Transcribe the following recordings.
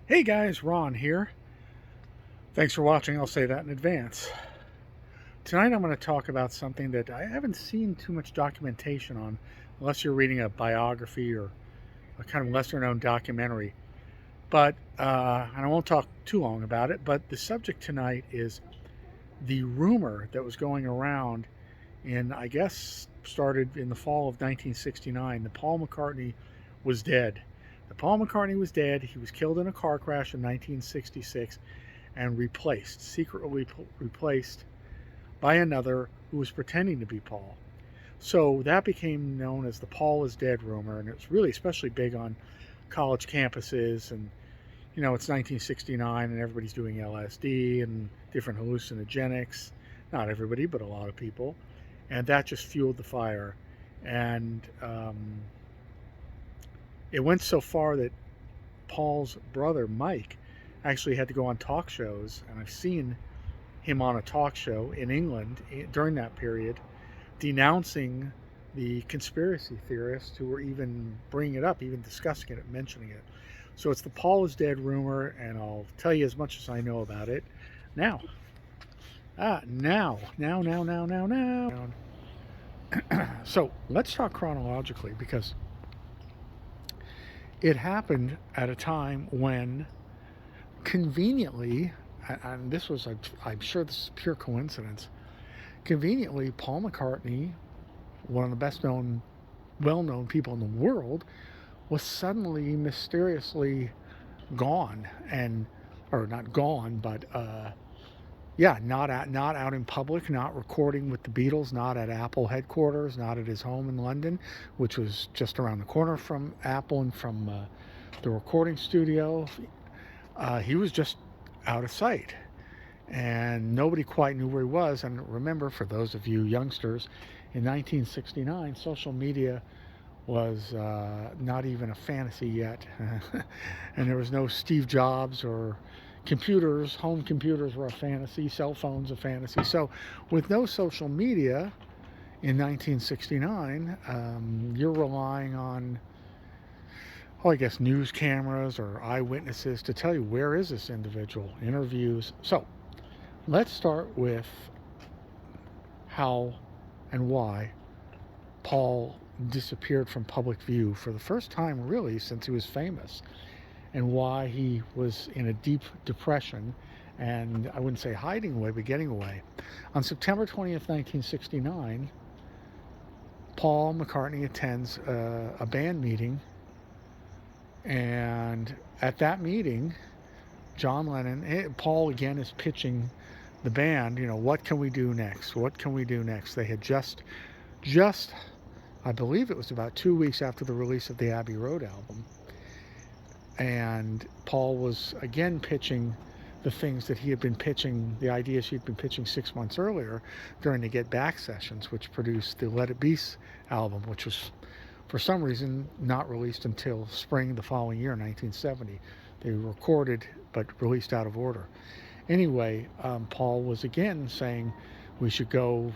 Hey guys, Ron here. Thanks for watching. I'll say that in advance. Tonight I'm going to talk about something that I haven't seen too much documentation on, unless you're reading a biography or a kind of lesser known documentary. But, and I won't talk too long about it, but the subject tonight is the rumor that was going around I guess, started in the fall of 1969, that Paul McCartney was dead. Paul McCartney was dead. He was killed in a car crash in 1966 and secretly replaced by another who was pretending to be Paul. So that became known as the Paul is dead rumor, and it was really especially big on college campuses. And it's 1969 and everybody's doing LSD and different hallucinogenics. Not everybody, but a lot of people. And that just fueled the fire. And it went so far that Paul's brother, Mike, actually had to go on talk shows. And I've seen him on a talk show in England during that period, denouncing the conspiracy theorists who were even bringing it up, even discussing it, mentioning it. So it's the Paul is dead rumor, and I'll tell you as much as I know about it now. Now. So let's talk chronologically, because it happened at a time when conveniently, and this was, I'm sure this is pure coincidence, conveniently, Paul McCartney, one of the best known, well-known people in the world, was suddenly mysteriously gone, or not gone, but not out in public, not recording with the Beatles, not at Apple headquarters, not at his home in London, which was just around the corner from Apple and from the recording studio. He was just out of sight, and nobody quite knew where he was. And remember, for those of you youngsters, in 1969, social media was not even a fantasy yet. And there was no Steve Jobs, or computers. Home computers were a fantasy, cell phones a fantasy. So with no social media in 1969, you're relying on, I guess, news cameras or eyewitnesses to tell you, where is this individual, interviews. So let's start with how and why Paul disappeared from public view for the first time, really, since he was famous, and why he was in a deep depression, and I wouldn't say hiding away, but getting away. On September 20th, 1969, Paul McCartney attends a band meeting, and at that meeting, John Lennon, Paul again is pitching the band, what can we do next? What can we do next? They had just I believe it was about 2 weeks after the release of the Abbey Road album, and Paul was again pitching the things that he had been pitching, the ideas he'd been pitching 6 months earlier during the Get Back sessions, which produced the Let It Be album, which was for some reason not released until spring the following year, 1970. They recorded but released out of order. Anyway, Paul was again saying we should go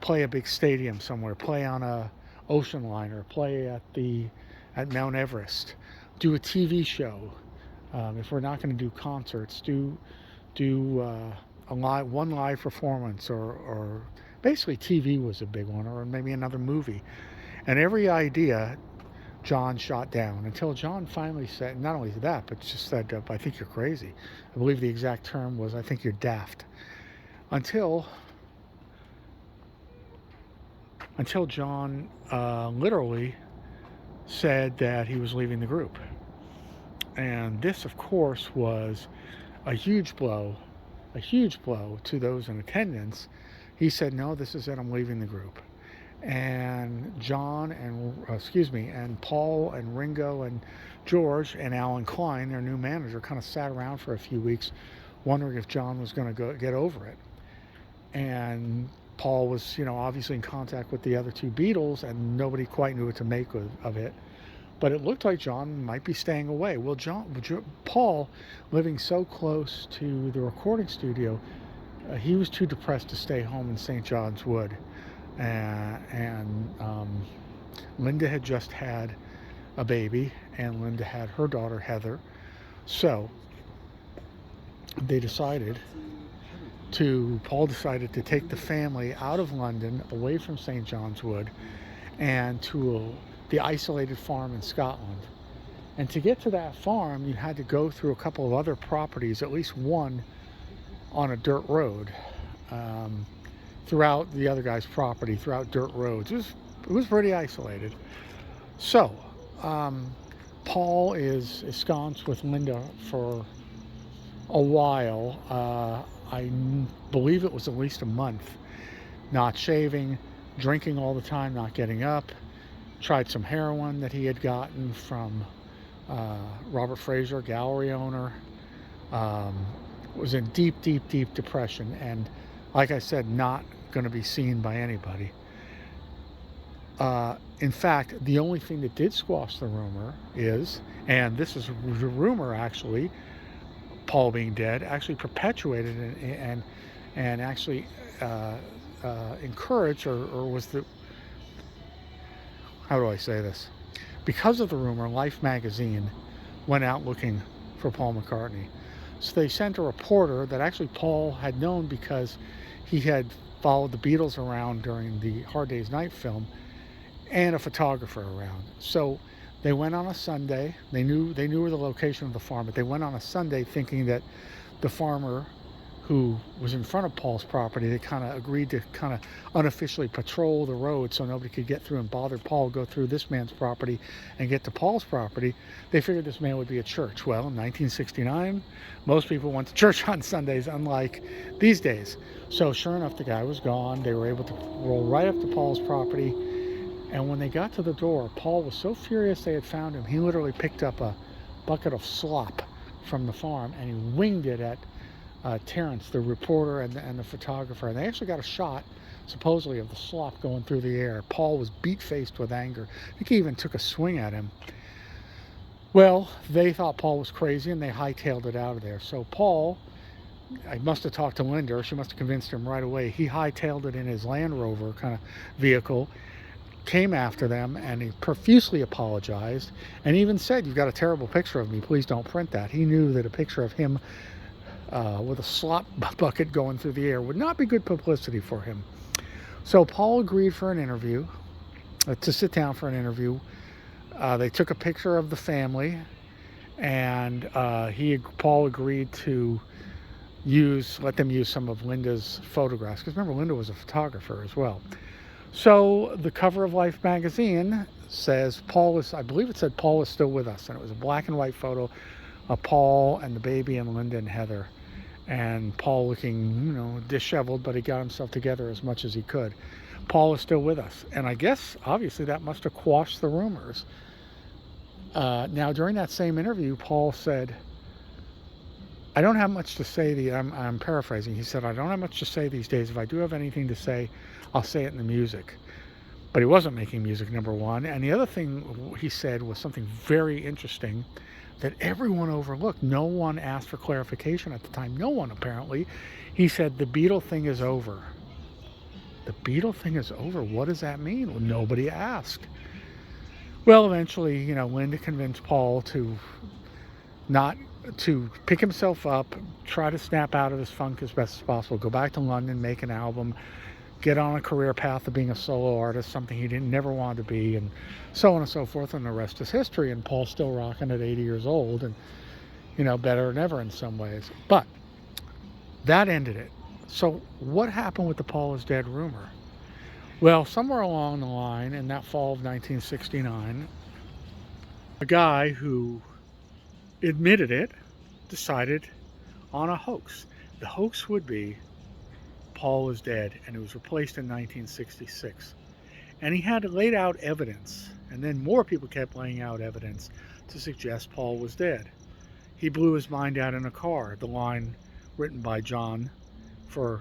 play a big stadium somewhere, play on a ocean liner, play at Mount Everest, do a TV show. If we're not going to do concerts, do one live performance, or basically TV was a big one, or maybe another movie. And every idea John shot down, until John finally said, not only that, but just said, I think you're crazy. I believe the exact term was, I think you're daft. Until John literally said that he was leaving the group. And this, of course, was a huge blow to those in attendance. He said, no, this is it, I'm leaving the group. And John and Paul and Ringo and George and Alan Klein, their new manager, kind of sat around for a few weeks wondering if John was going to get over it. And Paul was, obviously in contact with the other two Beatles, and nobody quite knew what to make of it. But it looked like John might be staying away. Well, Paul, living so close to the recording studio, he was too depressed to stay home in St. John's Wood. And Linda had just had a baby, and Linda had her daughter, Heather. So Paul decided to take the family out of London, away from St. John's Wood, and to the isolated farm in Scotland. And to get to that farm, you had to go through a couple of other properties, at least one on a dirt road, throughout the other guy's property, throughout dirt roads. It was pretty isolated. So Paul is ensconced with Linda for a while. I believe it was at least a month. Not shaving, drinking all the time, not getting up. Tried some heroin that he had gotten from Robert Fraser, gallery owner. Was in deep depression, and like I said, not going to be seen by anybody. In fact, the only thing that did squash the rumor is, and this is the rumor actually, Paul being dead, actually perpetuated and actually encouraged, or was the, how do I say this? Because of the rumor, Life magazine went out looking for Paul McCartney. So they sent a reporter that actually Paul had known because he had followed the Beatles around during the Hard Day's Night film, and a photographer around. So they went on a Sunday. They knew where the location of the farm, but they went on a Sunday thinking that the farmer who was in front of Paul's property, they kind of agreed to kind of unofficially patrol the road so nobody could get through and bother Paul, go through this man's property and get to Paul's property. They figured this man would be at church. Well, in 1969, most people went to church on Sundays, unlike these days. So sure enough, the guy was gone. They were able to roll right up to Paul's property. And when they got to the door, Paul was so furious they had found him, he literally picked up a bucket of slop from the farm and he winged it at Terrence, the reporter and the photographer. And they actually got a shot, supposedly, of the slop going through the air. Paul was beat-faced with anger. I think he even took a swing at him. Well, they thought Paul was crazy and they hightailed it out of there. So Paul, I must have talked to Linda, or she must have convinced him right away. He hightailed it in his Land Rover kind of vehicle, came after them, and he profusely apologized and even said, "You've got a terrible picture of me, please don't print that." He knew that a picture of him with a slop bucket going through the air would not be good publicity for him. So Paul agreed for an interview, to sit down for an interview. They took a picture of the family, and Paul agreed to let them use some of Linda's photographs, because remember, Linda was a photographer as well. So the cover of Life magazine says I believe it said Paul is still with us, and it was a black and white photo of Paul and the baby and Linda and Heather, and Paul looking, disheveled, but he got himself together as much as he could. Paul is still with us, and I guess obviously that must have quashed the rumors. Now during that same interview, Paul said, "I don't have much to say." I'm paraphrasing. He said, "I don't have much to say these days. If I do have anything to say, I'll say it in the music." But he wasn't making music, number one. And the other thing he said was something very interesting that everyone overlooked. No one asked for clarification at the time. No one, apparently. He said, "The Beatle thing is over." The Beatle thing is over? What does that mean? Well, nobody asked. Well, eventually, Linda convinced Paul to pick himself up, try to snap out of his funk as best as possible, go back to London, make an album, get on a career path of being a solo artist, something he never wanted to be, and so on and so forth, and the rest is history. And Paul's still rocking at 80 years old, and better than ever in some ways. But that ended it. So what happened with the Paul is dead rumor? Well, somewhere along the line in that fall of 1969, a guy who admitted it decided on a hoax. The hoax would be Paul is dead, and it was replaced in 1966. And he had laid out evidence, and then more people kept laying out evidence to suggest Paul was dead. He blew his mind out in a car. The line written by John for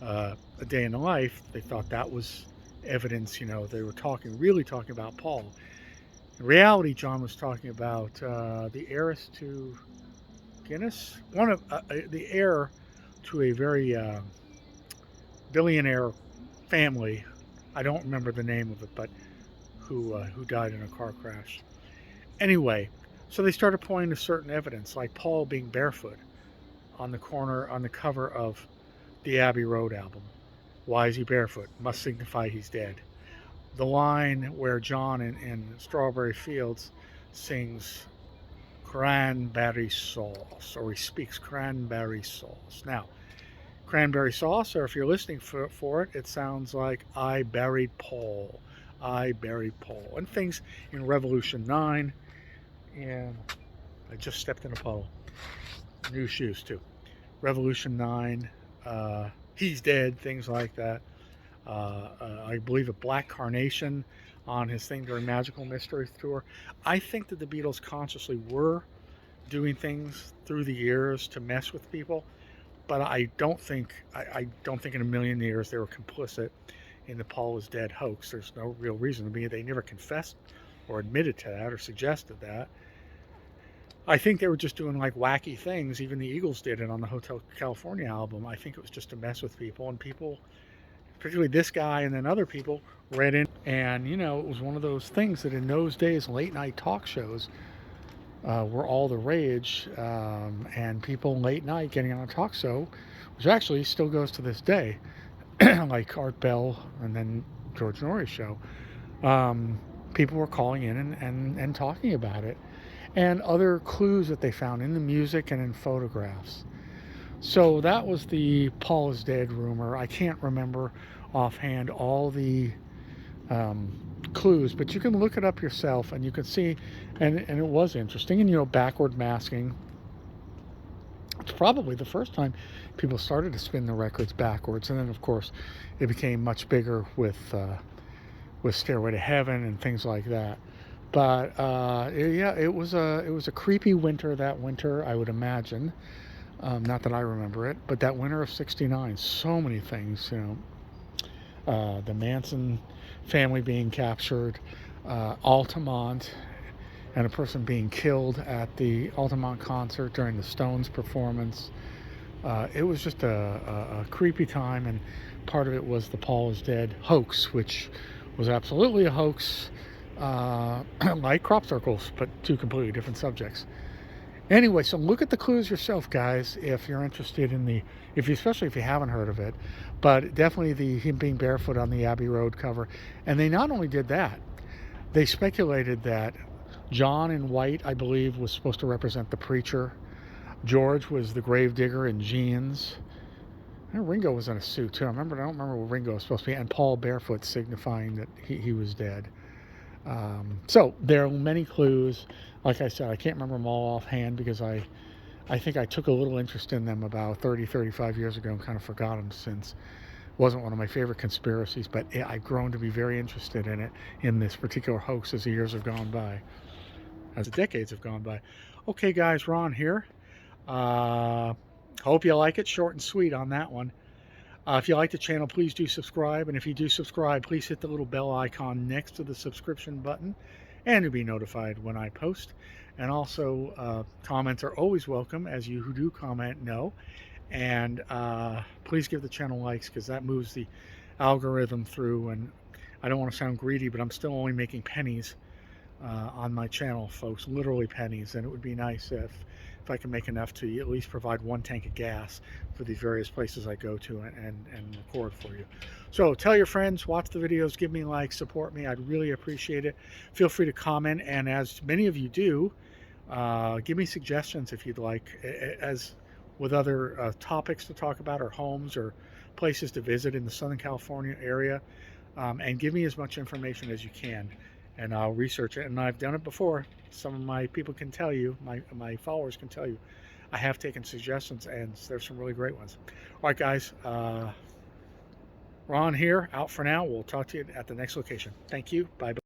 A Day in the Life, they thought that was evidence, they were really talking about Paul. In reality, John was talking about the heiress to Guinness, the heir to a very billionaire family. I don't remember the name of it, but who died in a car crash. Anyway, So they started pointing to certain evidence, like Paul being barefoot on the cover of the Abbey Road album. Why is he barefoot? Must signify he's dead. The line where John in Strawberry Fields sings cranberry sauce, or he speaks cranberry sauce. Now, cranberry sauce, or if you're listening for it, it sounds like I buried Paul. I buried Paul. And things in Revolution 9, and I just stepped in a puddle. New shoes, too. Revolution 9, he's dead, things like that. I believe a black carnation on his thing during Magical Mysteries Tour. I think that the Beatles consciously were doing things through the years to mess with people, but I don't think in a million years they were complicit in the Paul is dead hoax. There's no real reason to be. They never confessed or admitted to that or suggested that. I think they were just doing like wacky things. Even the Eagles did it on the Hotel California album. I think it was just to mess with people, and people, particularly this guy and then other people, read in. And you know, it was one of those things that in those days late night talk shows were all the rage, and people late night getting on a talk show, which actually still goes to this day, like Art Bell and then George Norrie's show. People were calling in and talking about it, and other clues that they found in the music and in photographs. So that was the Paul is dead rumor. I can't remember offhand all the clues, but you can look it up yourself and you can see, and it was interesting. And you know, backward masking, it's probably the first time people started to spin the records backwards, and then of course it became much bigger with Stairway to Heaven and things like that. But yeah, it was a creepy winter that winter, I would imagine. Not that I remember it, but that winter of '69, so many things, you know, the Manson family being captured, Altamont, and a person being killed at the Altamont concert during the Stones performance. It was just a creepy time, and part of it was the Paul is dead hoax, which was absolutely a hoax, like crop circles, but two completely different subjects. Anyway, so look at the clues yourself, guys, if you're interested in especially if you haven't heard of it. But definitely him being barefoot on the Abbey Road cover. And they not only did that, they speculated that John in white, I believe, was supposed to represent the preacher. George was the gravedigger in jeans. And Ringo was in a suit too. I don't remember what Ringo was supposed to be. And Paul barefoot, signifying that he was dead. So there are many clues. Like I said, I can't remember them all offhand because I think I took a little interest in them about 35 years ago and kind of forgot them since. It wasn't one of my favorite conspiracies, but I've grown to be very interested in it, in this particular hoax, as the years have gone by, as the decades have gone by. Okay, guys, Ron here. Hope you like it. Short and sweet on that one. If you like the channel, please do subscribe. And if you do subscribe, please hit the little bell icon next to the subscription button, and you'll be notified when I post. And also, comments are always welcome, as you who do comment know. And please give the channel likes, because that moves the algorithm through. And I don't want to sound greedy, but I'm still only making pennies on my channel, folks, literally pennies. And it would be nice if I can make enough to at least provide 1 tank of gas for these various places I go to and record for you. So tell your friends, watch the videos, give me likes, support me. I'd really appreciate it. Feel free to comment, and as many of you do, give me suggestions if you'd like, as with other topics to talk about, or homes or places to visit in the Southern California area, and give me as much information as you can, and I'll research it. And I've done it before. Some of my people can tell you, my followers can tell you, I have taken suggestions, and there's some really great ones. All right, guys, Ron here, out for now. We'll talk to you at the next location. Thank you. Bye-bye.